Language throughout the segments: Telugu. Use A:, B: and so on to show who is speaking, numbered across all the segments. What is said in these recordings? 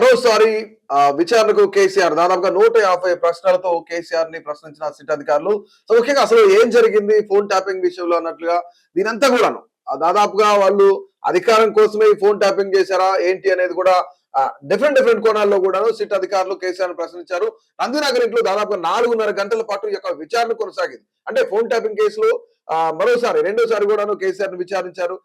A: మరోసారి విచారణకు కేసీఆర్ దాదాపుగా 150 ప్రశ్నలతో కేసీఆర్ ని ప్రశ్నించిన సిట్ అధికారులు. సో ముఖ్యంగా అసలు ఏం జరిగింది ఫోన్ ట్యాపింగ్ విషయంలో అన్నట్లుగా దీనంతా కూడాను దాదాపుగా వాళ్ళు అధికారం కోసమే ఈ ఫోన్ ట్యాపింగ్ చేశారా ఏంటి అనేది కూడా డిఫరెంట్ కోణాల్లో కూడాను సిట్ అధికారులు కేసీఆర్ ప్రశ్నించారు. నందినగర్ ఇంట్లో దాదాపుగా 4:30 గంటల పాటు ఈ యొక్క విచారణ కొనసాగింది. అంటే ఫోన్ ట్యాపింగ్ కేసులో మరోసారి రెండోసారి కూడాను కేసీఆర్ ని విచారించారు.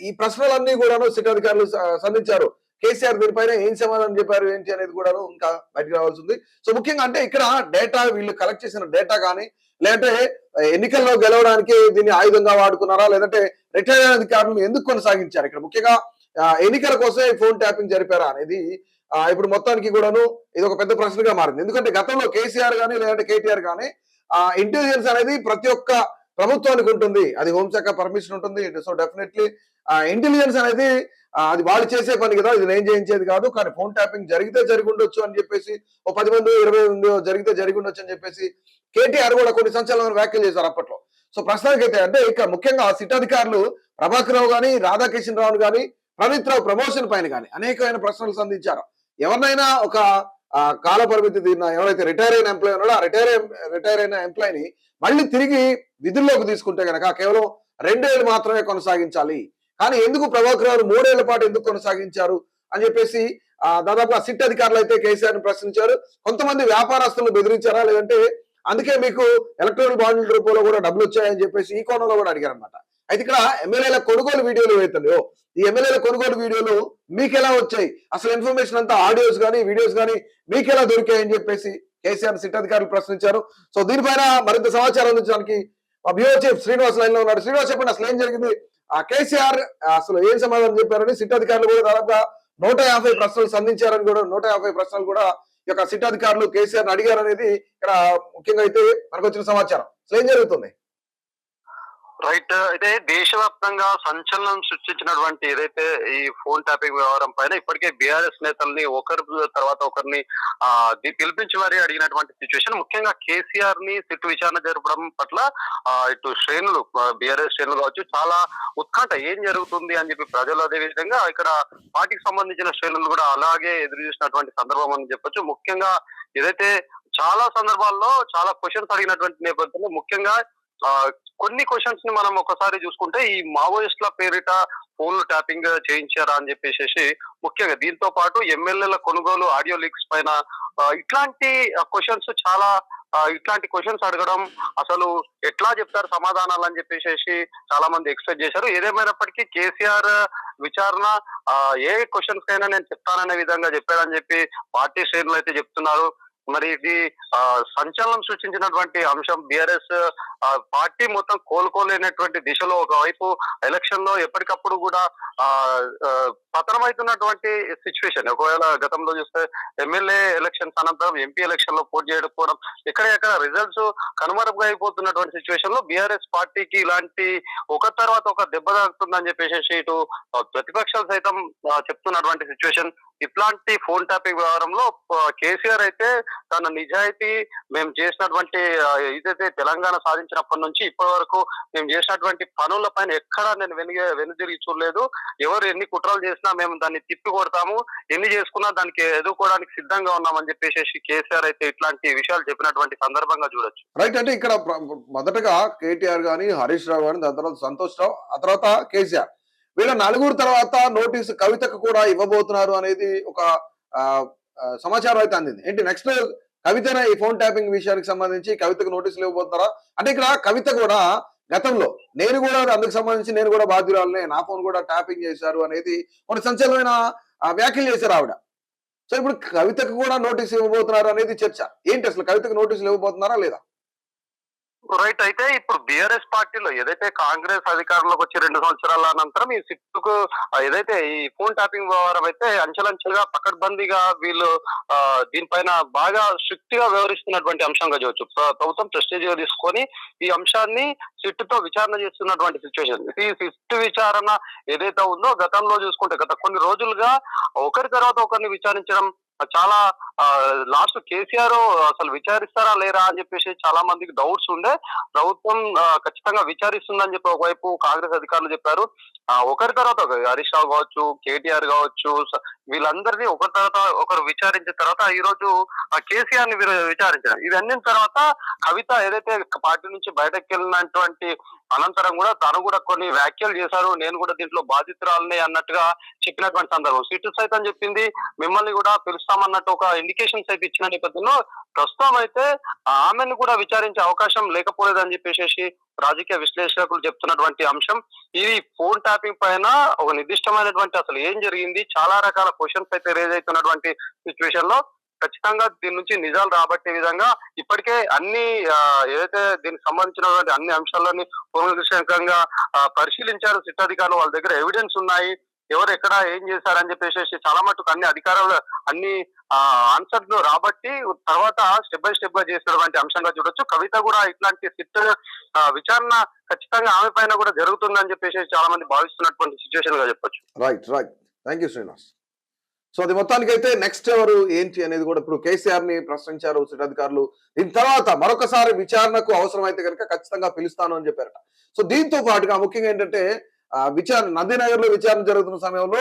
A: ఈ ప్రశ్నలన్నీ కూడాను సిట్ అధికారులు సంధించారు. కేసీఆర్ దీనిపైన ఏం సమాధానం చెప్పారు ఏంటి అనేది కూడా ఇంకా బయటకు రావాల్సి ఉంది. సో ముఖ్యంగా అంటే ఇక్కడ డేటా వీళ్ళు కలెక్ట్ చేసిన డేటా కానీ లేదంటే ఎన్నికల్లో గెలవడానికి దీన్ని ఆయుధంగా వాడుకున్నారా లేదంటే రిటైర్ అయిన అధికారులను ఎందుకు కొనసాగించారు ఇక్కడ ముఖ్యంగా ఎన్నికల కోసమే ఫోన్ ట్యాపింగ్ జరిపారా అనేది ఇప్పుడు మొత్తానికి కూడాను ఇది ఒక పెద్ద ప్రశ్నగా మారింది. ఎందుకంటే గతంలో కేసీఆర్ కానీ లేదంటే కేటీఆర్ కానీ ఇంటెలిజెన్స్ అనేది ప్రతి ఒక్క ప్రభుత్వానికి ఉంటుంది. అది హోంశాఖ పర్మిషన్ ఉంటుంది. సో డెఫినెట్లీ ఇంటెలిజెన్స్ అనేది అది వాళ్ళు చేసే పని కదా, ఇది నేను చేయించేది కాదు. కానీ ఫోన్ ట్యాపింగ్ జరిగితే జరిగి ఉండొచ్చు అని చెప్పేసి 10 మంది 20 మంది జరిగితే జరిగి ఉండొచ్చు అని చెప్పేసి కేటీఆర్ కూడా కొన్ని సంచలనమైన వ్యాఖ్యలు చేశారు అప్పట్లో. సో ప్రస్తుతానికైతే అంటే ఇక్కడ ముఖ్యంగా సిట్ అధికారులు ప్రభాకర్ రావు కానీ రాధాకిషన్ రావు కానీ ప్రణీత్ రావు ప్రమోషన్ పైన కానీ అనేకమైన ప్రశ్నలు సంధించారు. ఎవరినైనా ఒక కాల పరిమితి దీన్ని ఎవరైతే రిటైర్ అయిన ఎంప్లాయీ ఉన్నాడో ఆ రిటైర్ అయిన ఎంప్లాయీని మళ్ళీ తిరిగి విధుల్లోకి తీసుకుంటే కనుక కేవలం 2 ఏళ్ళు మాత్రమే కొనసాగించాలి. కానీ ఎందుకు ప్రభాకర్ రావు 3 ఏళ్ల పాటు ఎందుకు కొనసాగించారు అని చెప్పేసి దాదాపు సిట్ అధికారులు అయితే కేసీఆర్ ని ప్రశ్నించారు. కొంతమంది వ్యాపారస్తులను బెదిరించారా లేదంటే అందుకే మీకు ఎలక్ట్రానిక్ బాండ్ల రూపంలో కూడా డబ్బులు వచ్చాయని చెప్పేసి ఈ కోణంలో కూడా అడిగారు అనమాట. అయితే ఇక్కడ ఎమ్మెల్యేల కొనుగోలు వీడియోలు ఏవైతుందో ఈ ఎమ్మెల్యేల కొనుగోలు వీడియోలు మీకు ఎలా వచ్చాయి, అసలు ఇన్ఫర్మేషన్ అంతా ఆడియోస్ కానీ వీడియోస్ కానీ మీకు ఎలా దొరికాయని చెప్పేసి కేసీఆర్ సిట్ అధికారులు ప్రశ్నించారు. సో దీనిపైన మరింత సమాచారం అందించడానికి బ్యూరో చీఫ్ శ్రీనివాస్ లైన్ లో ఉన్నాడు. శ్రీనివాస్ చెప్పండి అసలు ఏం జరిగింది, కేసీఆర్ అసలు ఏం సమాధానం చెప్పారని సిట్ అధికారులు కూడా దాదాపుగా 150 ప్రశ్నలు సంధించారని కూడా 150 ప్రశ్నలు కూడా ఈ యొక్క సిట్ అధికారులు కేసీఆర్ అడిగారు అనేది ఇక్కడ ముఖ్యంగా అయితే మనకు వచ్చిన సమాచారం. అసలు ఏం జరుగుతుంది?
B: రైట్. అయితే దేశవ్యాప్తంగా సంచలనం సృష్టించినటువంటి ఏదైతే ఈ ఫోన్ ట్యాపింగ్ వ్యవహారం పైన ఇప్పటికే బీఆర్ఎస్ నేతల్ని ఒకరి తర్వాత ఒకరిని పిలిపించి మరీ అడిగినటువంటి సిచ్యువేషన్. ముఖ్యంగా కేసీఆర్ ని సిట్ విచారణ జరపడం పట్ల ఇటు శ్రేణులు బీఆర్ఎస్ శ్రేణులు కావచ్చు చాలా ఉత్కంఠ ఏం జరుగుతుంది అని చెప్పి ప్రజలు, అదే విధంగా ఇక్కడ పార్టీకి సంబంధించిన శ్రేణులు కూడా అలాగే ఎదురు చూసినటువంటి సందర్భం అని చెప్పొచ్చు. ముఖ్యంగా ఏదైతే చాలా సందర్భాల్లో చాలా క్వశ్చన్స్ అడిగినటువంటి నేపథ్యంలో ముఖ్యంగా కొన్ని క్వశ్చన్స్ ని మనం ఒకసారి చూసుకుంటే ఈ మావోయిస్టుల పేరిట ఫోన్లు ట్యాపింగ్ చేయించారా అని చెప్పేసి ముఖ్యంగా దీంతో పాటు ఎమ్మెల్యేల కొనుగోలు ఆడియో లీక్స్ పైన ఇట్లాంటి క్వశ్చన్స్ చాలా ఇట్లాంటి క్వశ్చన్స్ అడగడం అసలు ఎట్లా చెప్తారు సమాధానాలు అని చెప్పేసి చాలా మంది ఎక్స్పెక్ట్ చేశారు. ఏదేమైనప్పటికీ కేసీఆర్ విచారణ ఏ క్వశ్చన్స్ కైనా నేను చెప్తాననే విధంగా చెప్పారని చెప్పి పార్టీ శ్రేణులు అయితే చెప్తున్నారు. మరి ఇది సంచలనం సృష్టించినటువంటి అంశం. బీఆర్ఎస్ పార్టీ మొత్తం కోలుకోలేనటువంటి దిశలో ఒకవైపు ఎలక్షన్ లో ఎప్పటికప్పుడు కూడా పతనమవుతున్నటువంటి సిచ్యువేషన్. ఒకవేళ గతంలో చూస్తే ఎమ్మెల్యే ఎలక్షన్స్ అనంతరం ఎంపీ ఎలక్షన్ లో పోటీ చేయకపోవడం, ఎక్కడ రిజల్ట్స్ కనుమరుగు అయిపోతున్నటువంటి సిచ్యువేషన్ లో బీఆర్ఎస్ పార్టీకి ఇలాంటి ఒక తర్వాత ఒక దెబ్బ తాగుతుందని చెప్పేసి ఇటు ప్రతిపక్షాలు సైతం చెప్తున్నటువంటి సిచ్యువేషన్. ఇట్లాంటి ఫోన్ ట్యాపింగ్ వ్యవహారంలో కేసీఆర్ అయితే తన నిజాయితీ మేము చేసినటువంటి ఏదైతే తెలంగాణ సాధించినప్పటి నుంచి ఇప్పటి వరకు మేము చేసినటువంటి పనుల పైన ఎక్కడా నేను వెనుదిరిగి చూడలేదు. ఎవరు ఎన్ని కుట్రలు చేసినా మేము దాన్ని తిప్పి కొడతాము, ఎన్ని చేసుకున్నా దానికి ఎదుర్కోవడానికి సిద్ధంగా ఉన్నామని చెప్పేసి కేసీఆర్ అయితే ఇట్లాంటి విషయాలు చెప్పినటువంటి సందర్భంగా చూడొచ్చు.
A: రైట్. అంటే ఇక్కడ మొదటగా కేటీఆర్ గాని హరీష్ రావు గాని దాని తర్వాత సంతోష్ రావు ఆ తర్వాత కేసీఆర్ వీళ్ళ 4 తర్వాత నోటీసు కవితకు కూడా ఇవ్వబోతున్నారు అనేది ఒక సమాచారం అయితే అందింది. ఏంటి నెక్స్ట్ కవితన ఈ ఫోన్ ట్యాపింగ్ విషయానికి సంబంధించి కవితకు నోటీసులు ఇవ్వబోతున్నారా అంటే ఇక్కడ కవిత కూడా గతంలో నేను కూడా అందుకు సంబంధించి నేను కూడా బాధ్యురాలనే, నా ఫోన్ కూడా ట్యాపింగ్ చేశారు అనేది కొన్ని సంచలనమైన వ్యాఖ్యలు చేశారు ఆవిడ. సో ఇప్పుడు కవితకు కూడా నోటీసు ఇవ్వబోతున్నారు అనేది చర్చ. ఏంటి అసలు కవితకు నోటీసులు ఇవ్వబోతున్నారా లేదా?
B: రైట్. అయితే ఇప్పుడు బీఆర్ఎస్ పార్టీలో ఏదైతే కాంగ్రెస్ అధికారంలోకి వచ్చి 2 సంవత్సరాల అనంతరం ఈ సిట్టుకు ఏదైతే ఈ ఫోన్ ట్యాపింగ్ వ్యవహారం అయితే అంచెలంచెలుగా పకడ్బందీగా వీళ్ళు దీనిపైన బాగా స్ట్రిక్ట్ గా వ్యవహరిస్తున్నటువంటి అంశంగా చూడొచ్చు. ప్రభుత్వం ప్రెస్టేజ్ గా తీసుకొని ఈ అంశాన్ని సిట్టుతో విచారణ చేస్తున్నటువంటి సిచ్యువేషన్. ఈ సిట్టు విచారణ ఏదైతే ఉందో గతంలో చూసుకుంటే గత కొన్ని రోజులుగా ఒకరి తర్వాత ఒకరిని విచారించడం చాలా లాస్ట్ కేసీఆర్ అసలు విచారిస్తారా లేరా అని చెప్పేసి చాలా మందికి డౌట్స్ ఉండే. ప్రభుత్వం ఖచ్చితంగా విచారిస్తుందని చెప్పి ఒకవైపు కాంగ్రెస్ అధికారులు చెప్పారు. ఒకరి తర్వాత ఒకరు హరీష్ రావు కావచ్చు, కేటీఆర్ కావచ్చు, వీళ్ళందరినీ ఒకరి తర్వాత ఒకరు విచారించిన తర్వాత ఈ రోజు కేసీఆర్ ని విచారించారు. ఇవన్నీ తర్వాత కవిత ఏదైతే పార్టీ నుంచి బయటకు వెళ్ళినటువంటి అనంతరం కూడా తను కూడా కొన్ని వ్యాఖ్యలు చేశారు. నేను కూడా దీంట్లో బాధితురాలని అన్నట్టుగా చెప్పినటువంటి సందర్భం. సిట్టు సైతం చెప్పింది మిమ్మల్ని కూడా పిలుస్తామన్నట్టు ఒక ఇండికేషన్స్ అయితే ఇచ్చిన నేపథ్యంలో ప్రస్తుతం అయితే ఆమెను కూడా విచారించే అవకాశం లేకపోలేదని చెప్పేసి రాజకీయ విశ్లేషకులు చెప్తున్నటువంటి అంశం. ఇది ఫోన్ ట్యాపింగ్ పైన ఒక నిర్దిష్టమైనటువంటి అసలు ఏం జరిగింది, చాలా రకాల క్వశ్చన్స్ అయితే రేజ్ అవుతున్నటువంటి సిచ్యువేషన్ లో ఖచ్చితంగా దీని నుంచి నిజాలు రాబట్టే విధంగా ఇప్పటికే అన్ని ఏదైతే దీనికి సంబంధించినటువంటి అన్ని అంశాలని పూర్వకంగా పరిశీలించారు సిట్ అధికారులు. వాళ్ళ దగ్గర ఎవిడెన్స్ ఉన్నాయి, ఎవరు ఎక్కడ ఏం చేశారని చెప్పేసి చాలా మటుకు అన్ని అధికారులు అన్ని ఆన్సర్లు రాబట్టి తర్వాత స్టెప్ బై స్టెప్ గా చేసినటువంటి అంశంగా చూడొచ్చు. కవిత కూడా ఇట్లాంటి సిట్ విచారణ ఖచ్చితంగా ఆమె పైన కూడా జరుగుతుందని చెప్పేసి చాలా మంది భావిస్తున్నటువంటి సిచ్యువేషన్ గా చెప్పొచ్చు.
A: Right right thank you Srinivas. So అది మొత్తానికి అయితే నెక్స్ట్ ఎవరు ఏంటి అనేది కూడా ఇప్పుడు కేసీఆర్ ని ప్రశ్నించారు సిట్ అధికారులు. దీని తర్వాత మరొకసారి విచారణకు అవసరమైతే కనుక ఖచ్చితంగా పిలుస్తాను అని చెప్పారట. సో దీంతో పాటుగా ముఖ్యంగా ఏంటంటే విచారణ నందినగర్ లో విచారణ జరుగుతున్న సమయంలో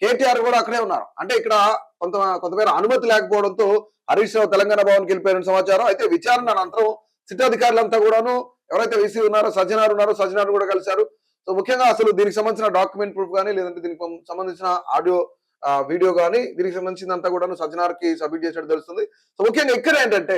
A: కేటీఆర్ కూడా అక్కడే ఉన్నారు. అంటే ఇక్కడ కొంతమేర అనుమతి లేకపోవడంతో హరీష్ రావు తెలంగాణ భవన్ కి వెళ్ళిపోయిన సమాచారం. అయితే విచారణ అనంతరం సిట్ అధికారులంతా కూడాను ఎవరైతే వీసీ ఉన్నారో సజ్జనార్ కూడా కలిశారు. సో ముఖ్యంగా అసలు దీనికి సంబంధించిన డాక్యుమెంట్ ప్రూఫ్ కానీ లేదంటే దీనికి సంబంధించిన ఆడియో వీడియో కానీ దీనికి సంబంధించినంతా కూడా సజ్జనార్ కి సబ్మిట్ చేసినట్టు తెలుస్తుంది. సో ముఖ్యంగా ఇక్కడ ఏంటంటే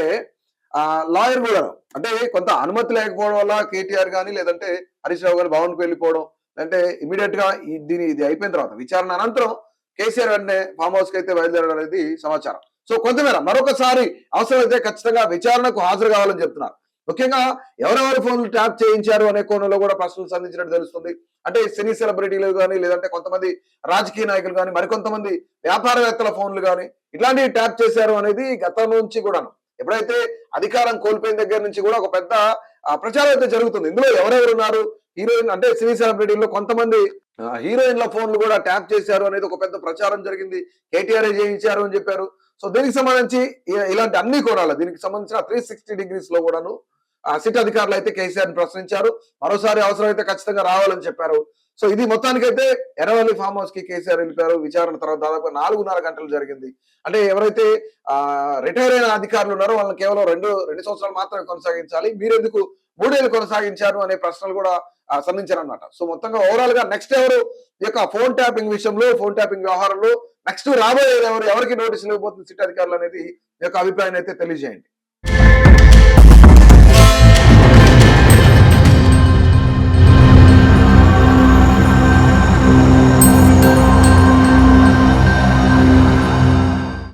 A: లాయర్ కూడా అంటే కొంత అనుమతి లేకపోవడం వల్ల కేటీఆర్ కానీ లేదంటే హరీష్ రావు గారి భవన్ కు వెళ్ళిపోవడం అంటే ఇమీడియట్ గా ఇది అయిపోయిన తర్వాత విచారణ అనంతరం కేసీఆర్ వెంటనే ఫామ్ హౌస్ కి అయితే బయలుదేరడం అనేది సమాచారం. సో కొంతమేర మరొకసారి అవసరమైతే ఖచ్చితంగా విచారణకు హాజరు కావాలని చెప్తున్నారు. ముఖ్యంగా ఎవరెవరి ఫోన్లు ట్యాప్ చేయించారు అనే కోణంలో కూడా ప్రశ్నలు సంధించినట్టు తెలుస్తుంది. అంటే సినీ సెలబ్రిటీలు కానీ లేదంటే కొంతమంది రాజకీయ నాయకులు కానీ మరికొంతమంది వ్యాపారవేత్తల ఫోన్లు కానీ ఇట్లాంటివి ట్యాప్ చేశారు అనేది గతం నుంచి కూడా ఎప్పుడైతే అధికారం కోల్పోయిన దగ్గర నుంచి కూడా ఒక పెద్ద ప్రచారం అయితే జరుగుతుంది. ఇందులో ఎవరెవరు ఉన్నారు, హీరోయిన్ అంటే సినీ సెలబ్రిటీల్లో కొంతమంది హీరోయిన్ల ఫోన్లు కూడా ట్యాప్ చేశారు అనేది ఒక పెద్ద ప్రచారం జరిగింది. కేటీఆర్ చేయించారు అని చెప్పారు. సో దీనికి సంబంధించి ఇలాంటి అన్ని కోణాలు దీనికి సంబంధించిన 360 degrees లో కూడాను సిట్ అధికారులు అయితే కేసీఆర్ ని ప్రశ్నించారు. మరోసారి అవసరమైతే ఖచ్చితంగా రావాలని చెప్పారు. సో ఇది మొత్తానికైతే ఎర్రవల్లి ఫామ్ హౌస్ కి కేసీఆర్ వెళ్ళిపోయారు. విచారణ తర్వాత దాదాపు 4.5 గంటలు జరిగింది. అంటే ఎవరైతే రిటైర్ అయిన అధికారులు ఉన్నారో వాళ్ళని కేవలం రెండు సంవత్సరాలు మాత్రమే కొనసాగించాలి, మీరెందుకు 3 ఏళ్ళు కొనసాగించారు అనే ప్రశ్నలు కూడా సంధించారన్నమాట. సో మొత్తంగా ఓవరాల్ గా నెక్స్ట్ ఎవరు ఈ యొక్క ఫోన్ ట్యాపింగ్ విషయంలో ఫోన్ ట్యాపింగ్ వ్యవహారంలో నెక్స్ట్ రాబోయే ఎవరికి నోటీసులు ఇవ్వబోతుంది సిట్ అధికారులు అనేది ఈ యొక్క అభిప్రాయాన్ని అయితే తెలియజేయండి.